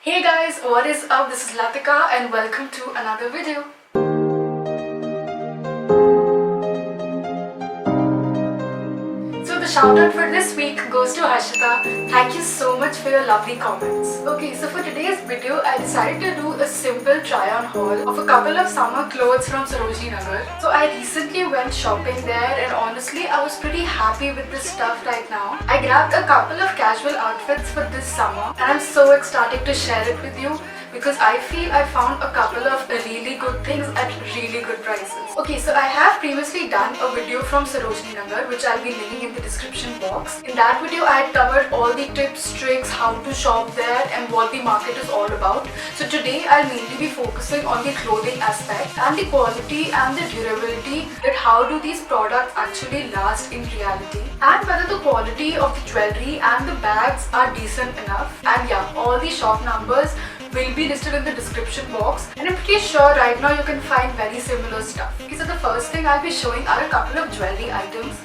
Hey guys, what is up? This is Latika and welcome to another video. So the shout out for this week goes to Harshita. Thank you so much for your lovely comments. Okay, so for today's video, I decided to do a simple try on haul of a couple of summer clothes from Sarojini Nagar. So I recently went shopping there and honestly I was pretty happy with this stuff right now. I grabbed a couple of casual outfits for this summer and I'm so ecstatic to share it with you because I feel I found a couple of really good things at really good prices. Okay, so I have previously done a video from Sarojini Nagar which I'll be linking in the description box. In that video I had covered all the tips, tricks, how to shop there and what the market is all about. So today I'll mainly be focusing on the clothing aspect and the quality and the durability, that how do these products actually last in reality, and whether the quality of the jewelry and the bags are decent enough. And yeah, all the shop numbers will be listed in the description box and I'm pretty sure right now you can find very similar stuff. Okay, so the first thing I'll be showing are a couple of jewelry items.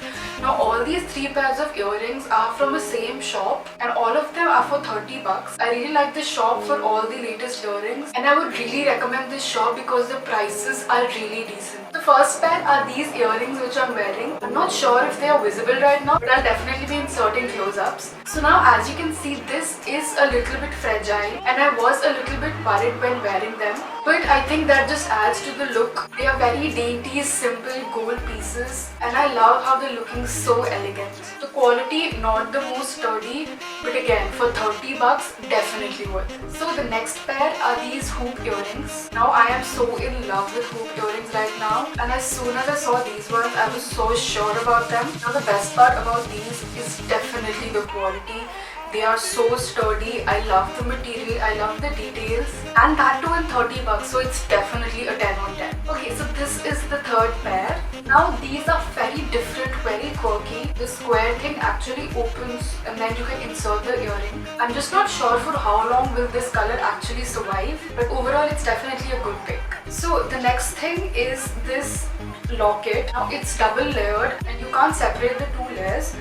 Now all these 3 pairs of earrings are from the same shop and all of them are for 30 bucks. I really like this shop for all the latest earrings and I would really recommend this shop because the prices are really decent. The first pair are these earrings which I'm wearing. I'm not sure if they are visible right now, but I'll definitely be inserting close-ups. So now as you can see, this is a little bit fragile and I was a little bit worried when wearing them. But I think that just adds to the look. They are very dainty, simple gold pieces and I love how they're looking so elegant. The quality not the most sturdy, but again for 30 bucks definitely worth it. So the next pair are these hoop earrings. Now I am so in love with hoop earrings right now and as soon as I saw these ones I was so sure about them. Now the best part about these is definitely the quality. They are so sturdy. I love the material, I love the details, and that too in 30 bucks, so it's definitely a 10 on 10. Okay, so this is the third pair. Now these are very different, very quirky. The square thing actually opens and then you can insert the earring. I'm just not sure for how long will this color actually survive, but overall it's definitely a good pick. So the next thing is this locket. Now it's double layered and you can't separate the two layers.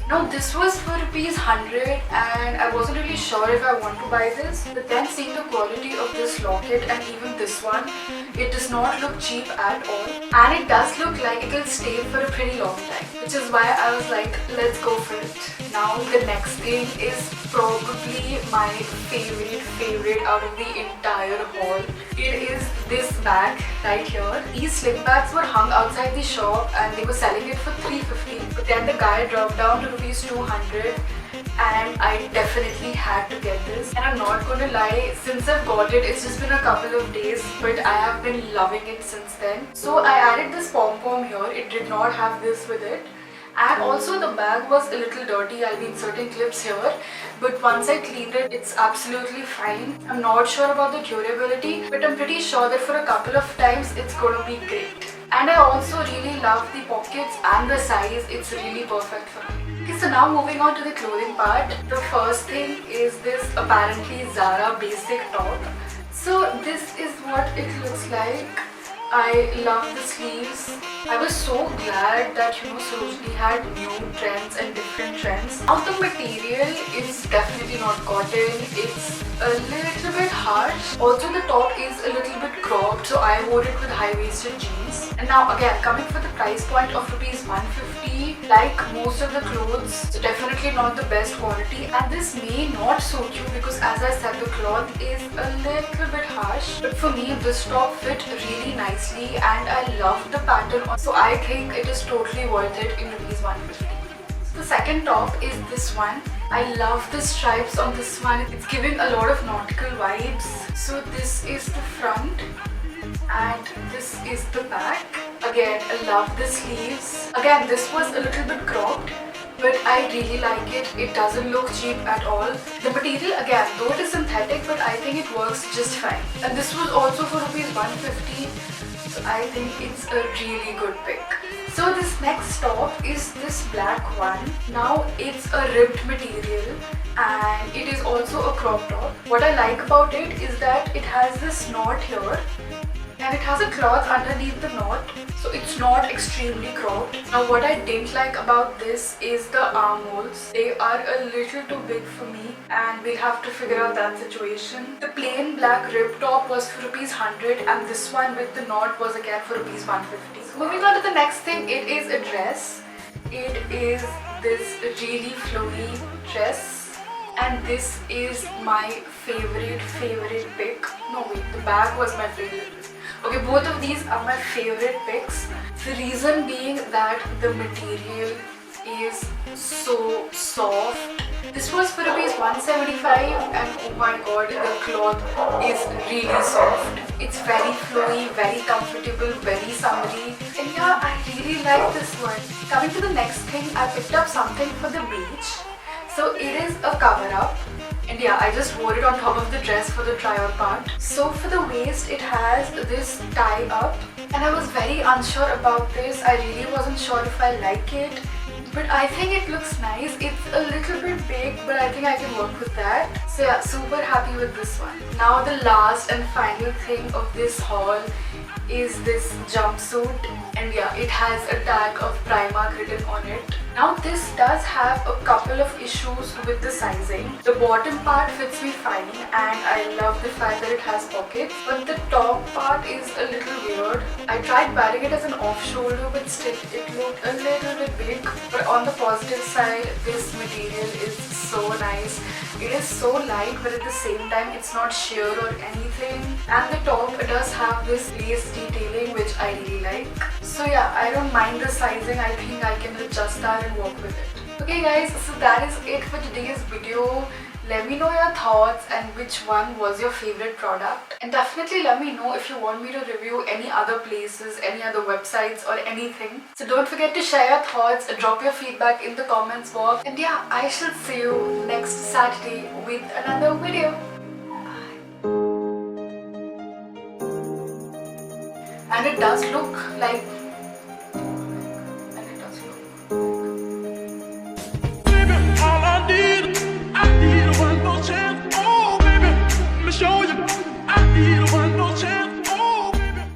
Now this was for rupees 100 and I wasn't really sure if I want to buy this, but then seeing the quality of this locket and even this one, it does not look cheap at all and it does look like it will stay for a pretty long time, which is why I was like, let's go for it. Now the next thing is probably my favorite out of the entire haul. It is this bag right here. These sling bags were hung outside the shop and they were selling it for 350, but then the guy dropped down to rupees 200 and I definitely had to get this. And I'm not going to lie, since I've got it, it's just been a couple of days, but I have been loving it since then. So I added this pom-pom here. It did not have this with it. And also the bag was a little dirty. I'll be inserting clips here, but once I cleaned it, it's absolutely fine. I'm not sure about the durability, but I'm pretty sure that for a couple of times it's going to be great. And I also really love the pockets and the size. It's really perfect for me. Okay, so now moving on to the clothing part. The first thing is this apparently Zara basic top. So this is what it looks like. I love the sleeves. I was so glad that Sarojini had new trends and different trends. Now the material is definitely not cotton. It's a little bit harsh. Also the top is a little bit cropped, so I wore it with high-waisted jeans. And now again, coming for the price point of rupees 150, like most of the clothes, it's definitely not the best quality. And this may not suit you because as I said, the cloth is a little bit harsh. But for me, this top fit really nicely and I love the pattern, so I think it is totally worth it in rupees 150. So the second top is this one. I love the stripes on this one. It's giving a lot of nautical vibes. So this is the front and this is the back. Again, I love the sleeves. Again, this was a little bit cropped, but I really like it. It doesn't look cheap at all. The material again, though it is synthetic, but I think it works just fine. And this was also for rupees 150. So I think it's a really good pick. So this next top is this black one. Now it's a ribbed material and it is also a crop top. What I like about it is that it has this knot here and it has a cloth underneath the knot, so it's not extremely cropped. Now what I didn't like about this is the armholes. They are a little too big for me, and we'll have to figure out that situation. The plain black rib top was for ₹100 and this one with the knot was again for ₹150. So moving on to the next thing, it is a dress. It is this really flowy dress. And this is my favorite pick. No wait, the bag was my favorite. Okay, both of these are my favorite picks. The reason being that the material is so soft. This was for ₹175 and oh my god, the cloth is really soft. It's very flowy, very comfortable, very summery. And yeah, I really like this one. Coming to the next thing, I picked up something for the beach. So it is a cover up, and yeah, I just wore it on top of the dress for the try on part. So for the waist, it has this tie up, and I was very unsure about this. I really wasn't sure if I like it, but I think it looks nice. It's a little bit big, but I think I can work with that. So yeah, super happy with this one. Now the last and final thing of this haul is this jumpsuit, and yeah, it has a tag of Primark written on it. Now this does have a couple of issues with the sizing. The bottom part fits me fine and I love the fact that it has pockets, but the top part is a little weird. I tried wearing it as an off shoulder, but still it looked a little bit big. But on the positive side, this material is so nice. It is so light, but at the same time it's not sheer or anything. And the top does have this lace detailing, which I really like. So yeah, I don't mind the sizing. I think I can adjust that and work with it. Okay guys, so that is it for today's video. Let me know your thoughts and which one was your favorite product. And definitely let me know if you want me to review any other places, any other websites or anything. So don't forget to share your thoughts, drop your feedback in the comments box. And yeah, I shall see you next Saturday with another video. And it does look like